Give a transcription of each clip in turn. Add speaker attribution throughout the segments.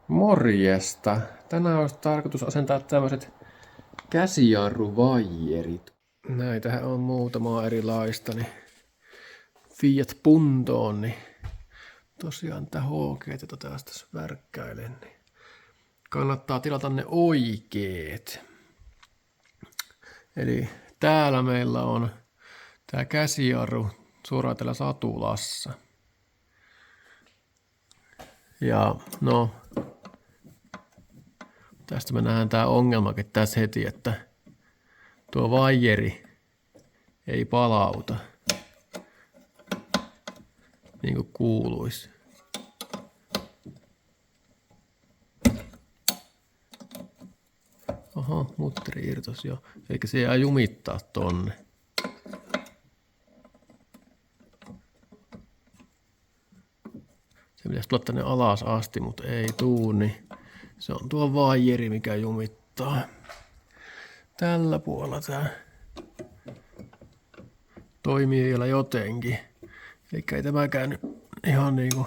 Speaker 1: Morjesta. Tänään olisi tarkoitus asentaa tämmöiset käsijarruvaijerit. Näitähän on muutamaa erilaista, niin Fiat Puntoon, niin tosiaan tätä HG:tä tästä värkkäilen, niin kannattaa tilata ne oikeet. Eli täällä meillä on tää käsijarru suoraan täällä satulassa. Ja no, tästä me nähdään tää ongelmakin tässä heti, että tuo vaijeri ei palauta niin kuin kuuluisi. Oho, mutteri irtos jo. Eikä se jää jumittaa tonne. Se pitäisi tulla tänne alas asti, mutta ei tuu, niin se on tuo vaijeri, mikä jumittaa. Tällä puolella tää toimii vielä jotenkin. Eli ei tämäkään nyt ihan niinku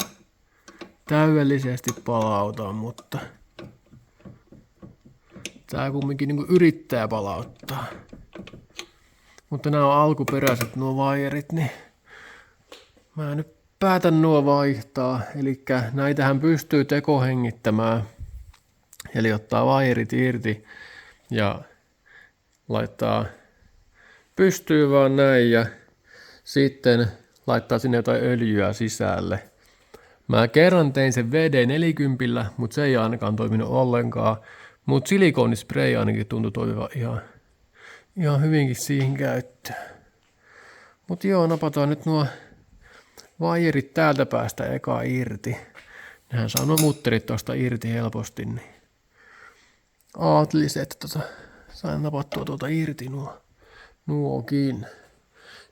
Speaker 1: täydellisesti palauta, mutta tää kumminkin niinku yrittää palauttaa. Mutta nämä on alkuperäiset nuo vaijerit, niin mä nyt päätän nuo vaihtaa. Eli näitähän pystyy tekohengittämään. Eli ottaa vaijerit irti ja laittaa pystyy vaan näin ja sitten laittaa sinne jotain öljyä sisälle. Mä kerran tein sen VD40, mutta se ei ainakaan toiminut ollenkaan. Mutta silikonispray ainakin tuntui toimiva ihan hyvinkin siihen käyttöön. Mutta joo, napataan nyt nuo vaijerit täältä päästä eka irti. Nehän saa nuo mutterit tosta irti helposti. Niin ajattelisin, että sain napattua tuolta irti nuokin.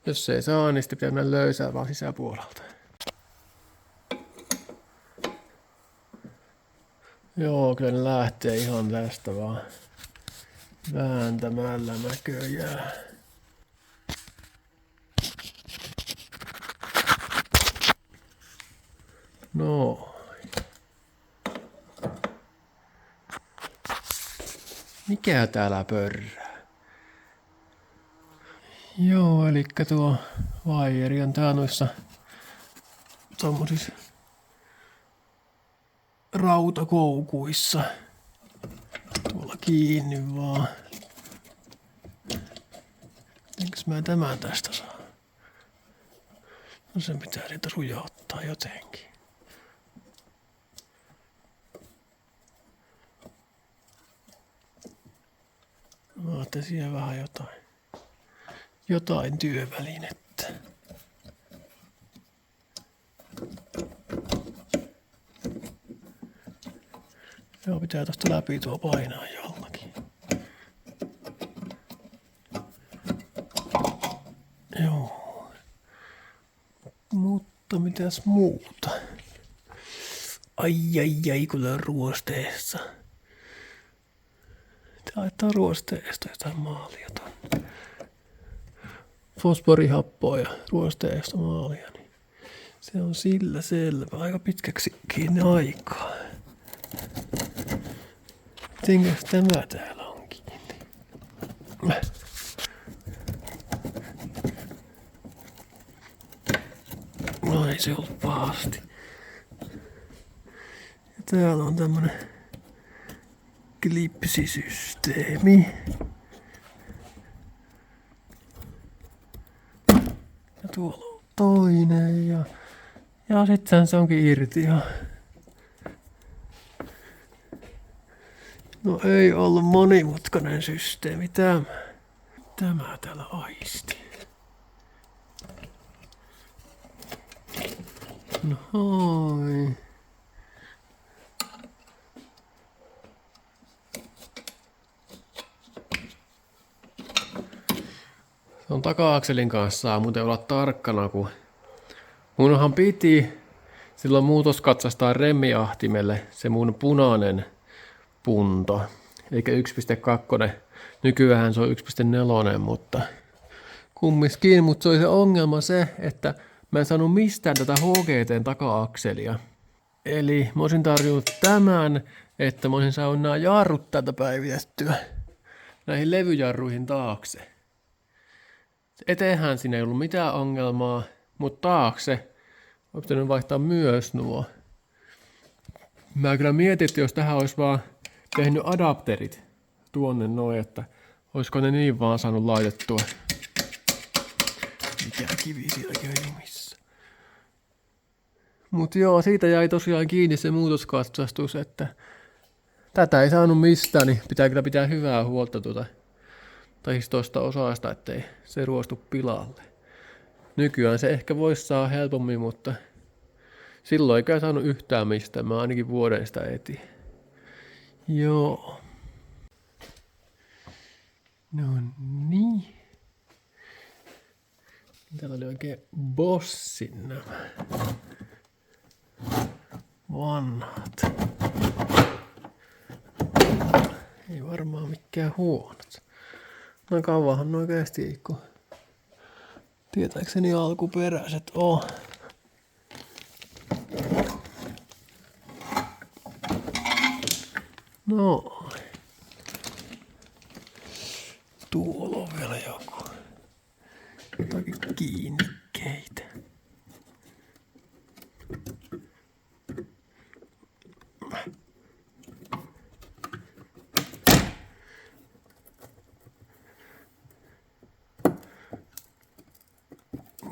Speaker 1: Jos ei saa, niin sitten pitää mennä löysää vaan sisäpuolelta. Joo, kyllä ne lähtee ihan tästä vaan vääntämällä näköjään. No. Mikä täällä pörrää? Joo, eli tuo vaijeri on tää noissa tommosissa rautakoukuissa. Tuolla kiinni vaan. Mitenkäs mä tämän tästä saan? No sen pitää sieltä rujauttaa jotenkin. Mä ajattelin siihen vähän jotain työvälinettä. Joo, pitää tosta läpi tuo painaa jollakin. Joo. Mutta mitäs muuta? Ai, kun on ruosteessa. Tää laittaa ruosteesta jotain maalia tonne. Fosforihappoa ja ruosteesta maalia, niin se on sillä selvä. Aika pitkäksikin aikaa. Mitenkäs tämä täällä on kiinni? No ei se ollut pahasti. Ja täällä on tämmönen klipsisysteemi. Ja tuolla on toinen ja sitten se onkin irti. No ei ollut monimutkainen systeemi tämä täällä aisti. No hoi. Se on taka-akselin kanssa saa muuten olla tarkkana, kun munhan piti silloin muutoskatsastaa remmiahtimelle se mun punainen punto, eikä 1.2. Nykyään se on 1.4, mutta kumminkin, mutta se oli se ongelma se, että mä en saanut mistään tätä HGT:n taka-akselia. Eli mä olisin tarjonnut tämän, että mä olisin saanut nämä jarrut täältä päivitettyä näihin levyjarruihin taakse. Eteenhän siinä ei ollut mitään ongelmaa, mutta taakse olisi pitänyt vaihtaa myös nuo. Mä kyllä mietin, että jos tähän olisi vaan tehnyt adapterit tuonne noin, että olisiko ne niin vaan saanut laitettua. Mikä kivi sielläkin on jumissa. Mut joo, siitä jäi tosiaan kiinni se muutoskatsastus, että tätä ei saanut mistään, niin pitää kyllä pitää hyvää huolta tuosta osasta, ettei se ruostu pilalle. Nykyään se ehkä voisi saada helpommin, mutta silloin ei kai saanut yhtään mistään. Mä ainakin vuoden sitä etin. Joo. No niin. Täällä oli oikein bossin nämä vanhat. Ei varmaan mikään huonot. No kauanhan noin kesti, kun tietääkseni alkuperäiset on. No. Tuolla on vielä jotakin kiinnikkeitä.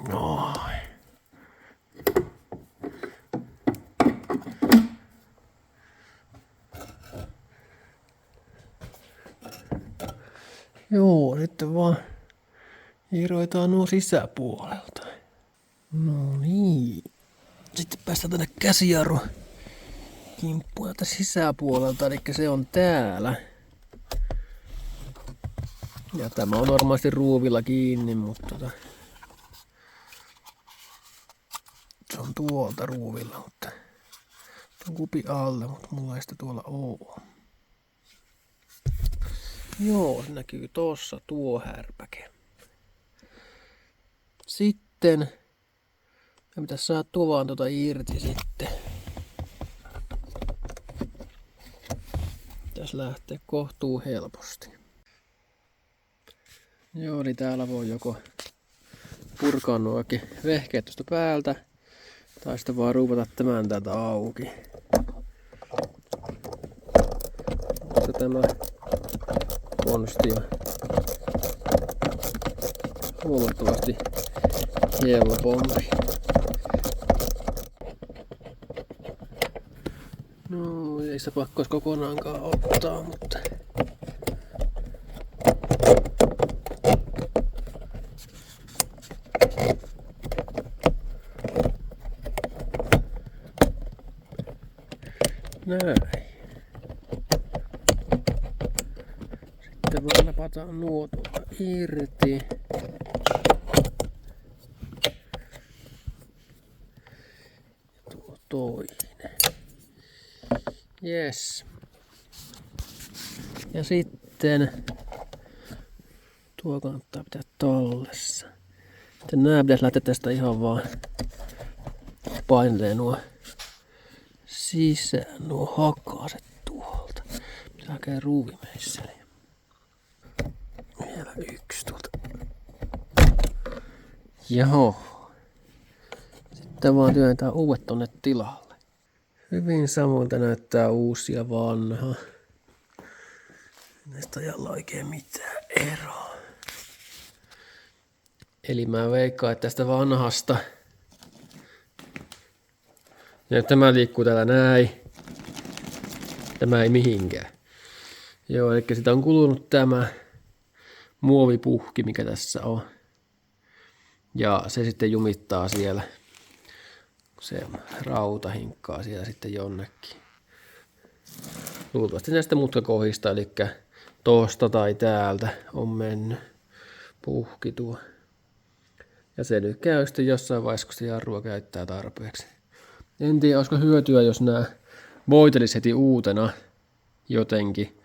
Speaker 1: Noin. Joo, nyt vaan irroitaan nuo sisäpuolelta. No niin. Sitten päästään tänne käsijarru kimppuun täältä sisäpuolelta, eli se on täällä. Ja tämä on varmasti ruuvilla kiinni, mutta se on tuolta ruuvilla, mutta on kupi alle, mutta mulla ei sitä tuolla oo. Joo, se näkyy tossa tuo härpäke. Sitten me pitäisi saada tuo vaan irti sitten. Pitäisi lähteä kohtuu helposti. Joo, eli täällä voi joko purkaa nuo vehkeet tuosta päältä, tai sitten vaan ruuvata tämän täältä auki. Mutta tämä konsti on huomattavasti helpompi. No, ei sitä pakko olisi kokonaankaan ottaa, mutta näin. Sitten vaan napataan nuo tuolta irti. Ja tuo toinen. Yes. Ja sitten tuo kannattaa pitää tallessa. Sitten nää pitäisi lähteä tästä ihan vaan painelee nuo sisään, nuo hakaset tuolta. Pitää hakea ruuvimeisseli. Vielä yksi tuolta. Joo. Sitten vaan työntää uudet tonne tilalle. Hyvin samoilta näyttää uusi ja vanha. Näistä ei ole oikein mitään eroa. Eli mä veikkaan, että tästä vanhasta. Ja tämä liikkuu täällä näin. Tämä ei mihinkään. Joo, eli sitä on kulunut tämä muovipuhki, mikä tässä on. Ja se sitten jumittaa siellä. Se rauta hinkkaa siellä sitten jonnekin. Luultavasti näistä mutkakohdista, eli tosta tai täältä on mennyt puhki tuo. Ja se nyt käy sitten jossain vaiheessa, kun se jarrua käyttää tarpeeksi. En tiedä, olisiko hyötyä, jos nämä voitelis heti uutena jotenkin.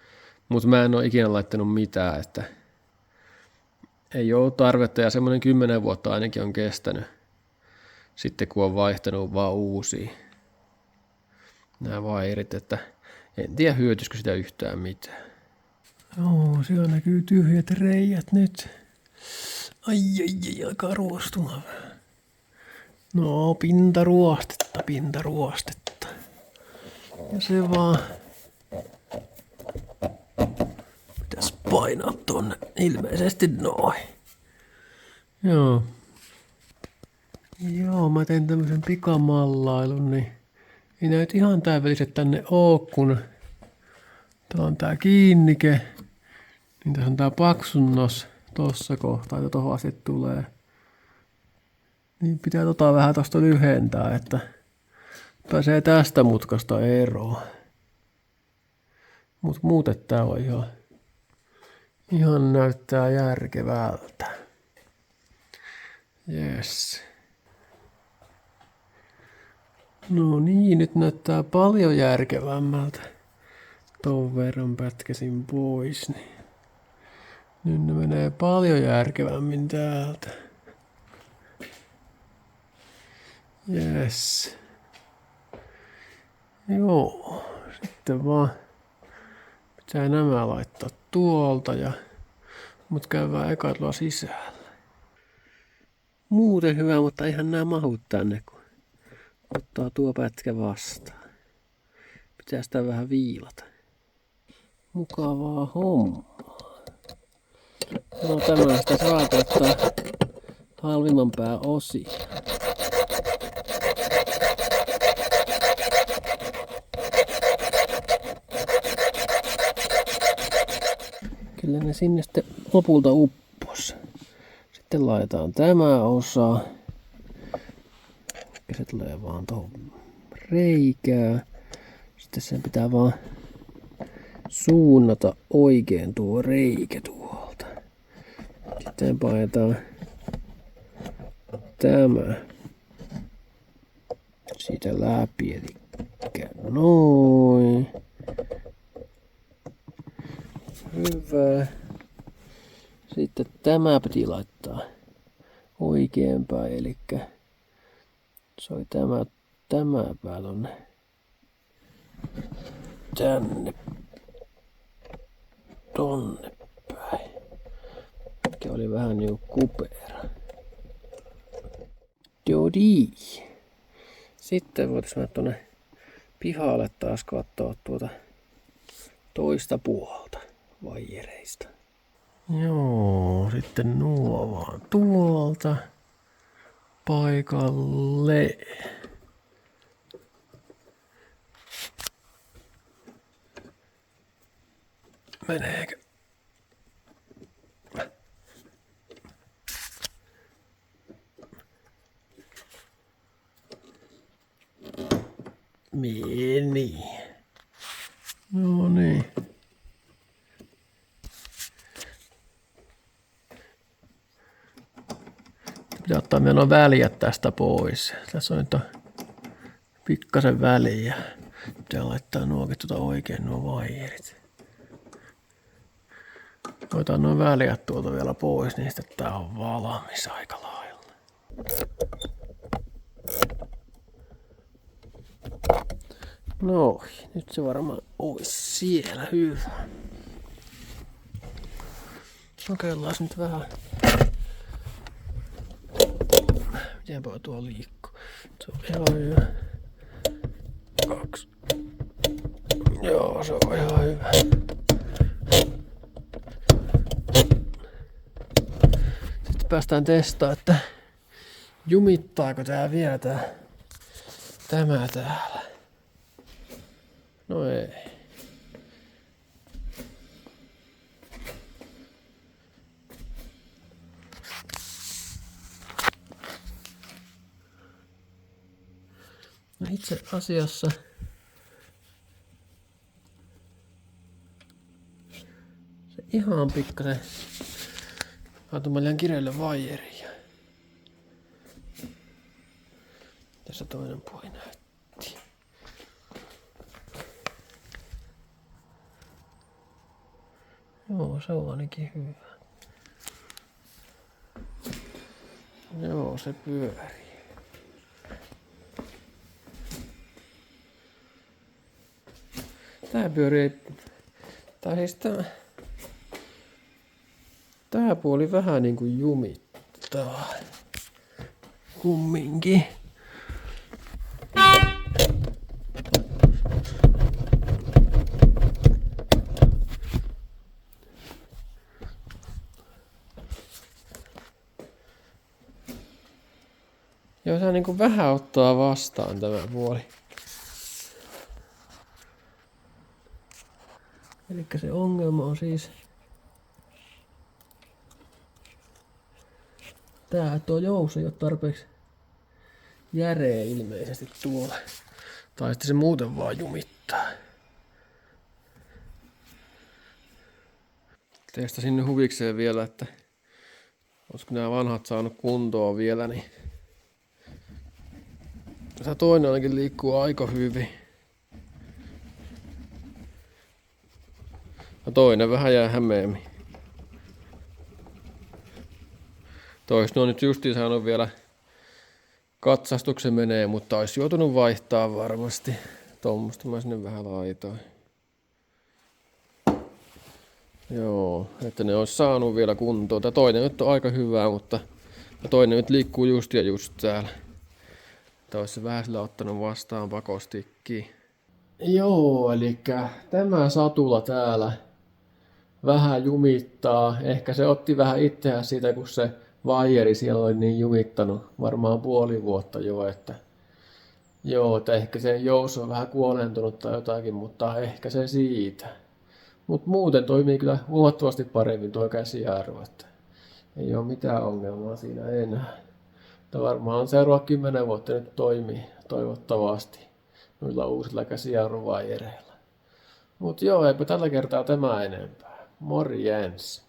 Speaker 1: Mutta mä en ole ikinä laittanut mitään, että ei ole tarvetta ja semmoinen 10 vuotta ainakin on kestänyt. Sitten kun on vaihtanut vaan uusia. nämä vairit, että en tiedä hyötyisikö sitä yhtään mitään. Joo, siellä näkyy tyhjät reijät nyt. Ai, alkaa ruostumaan vähän. No, pintaruostetta. Ja se vaan pitäisi painaa tonne ilmeisesti noin. Joo. Joo, mä tein tämmösen pikamallailun, niin ei näyt ihan täydelliset tänne oo, kun täällä on tää kiinnike. Niin tässä on tää paksunnos tossa kohtaa, että tohon asti tulee. Niin pitää vähän tosta lyhentää, että pääsee tästä mutkasta eroon. Mut muuten tää on ihan näyttää järkevältä. Yes. No niin, nyt näyttää paljon järkevämmältä. Ton verran pätkäsin pois, niin nyt ne menee paljon järkevämmin täältä. Yes. Joo, sitten vaan pitää nämä laittaa tuolta ja mut käydään eka tuolla sisällä. Muuten hyvä, mutta ihan nämä mahut tänne, kun ottaa tuo pätkä vastaan. Pitää sitä vähän viilata. Mukavaa hommaa. No tämmöistä saa ottaa halvimman pää osia. Kyllä ne sinne sitten lopulta uppos. Sitten laitetaan tämä osa. Se tulee vaan tuohon reikään. Sitten sen pitää vaan suunnata oikein tuo reikä tuolta. Sitten painetaan tämä siitä läpi, eli noin. Hyvä. Sitten tämä piti laittaa oikeinpäin, eli se oli tämä pää tonne tonne päin. Mikä oli vähän niinku kupera. Jodi. Sitten voitais mennä tonne pihalle taas katsoa tuota toista puolta vaijereista. Joo, sitten nuo vaan tuolta paikalle. Meneekö? Meni. No niin. Pitää ottaa vielä nuo väljät tästä pois. Tässä on nyt pikkasen väliä. Pitää laittaa nuokin oikein nuo vaijerit. Otetaan nuo väljät tuolta vielä pois, niin sitten tää on valmis aika lailla. No, nyt se varmaan ois siellä hyvä. Kokeillaan nyt vähän. Mitenpä tuo liikkuu? Se on ihan hyvä. 2. Joo, se on ihan hyvä. Sitten päästään testaamaan, että jumittaako tää vielä tämä täällä. No ei. No itse asiassa se ihan pikkasen laitamme liian kireelle vaijeria. Tässä toinen puoli näytti. Joo, se on ainakin hyvä. Joo, se pyörii. Tää pyörii... Tai siis tää puoli vähän niinku jumittaa. Kumminkin. Joo, se niinku vähän ottaa vastaan tämä puoli. Elikkä se ongelma on siis tää, tuo jousi ei ole tarpeeksi järeä ilmeisesti tuolla. Tai sitten se muuten vaan jumittaa. Testasin nyt huvikseen vielä, että olisiko nämä vanhat saanut kuntoon vielä, niin tämä toinen ainakin liikkuu aika hyvin. Ja toinen vähän jää hämeemmin. Toista on nyt justiin saanut vielä katsastuksen menee, mutta olisi joutunut vaihtaa varmasti. Tuommoista mä sinne vähän laitoin. Joo, että ne olisi saanut vielä kuntoon. Tämä toinen nyt on aika hyvää, mutta toinen nyt liikkuu just ja just täällä. Että olisi se vähän sillä ottanut vastaan pakostikkiin. Joo, eli tämä satula täällä vähän jumittaa. Ehkä se otti vähän itseään siitä, kun se vaijeri siellä oli niin jumittanut varmaan puoli vuotta jo, että joo, että ehkä se jouso on vähän kuolentunut tai jotakin, mutta ehkä se siitä. Mutta muuten toimii kyllä huomattavasti paremmin tuo käsijarru, että ei ole mitään ongelmaa siinä enää. Mutta varmaan seuraava 10 vuotta nyt toimii toivottavasti noilla uusilla käsijarruvaijereilla. Mutta joo, eipä tällä kertaa tämä enempää. Morjens!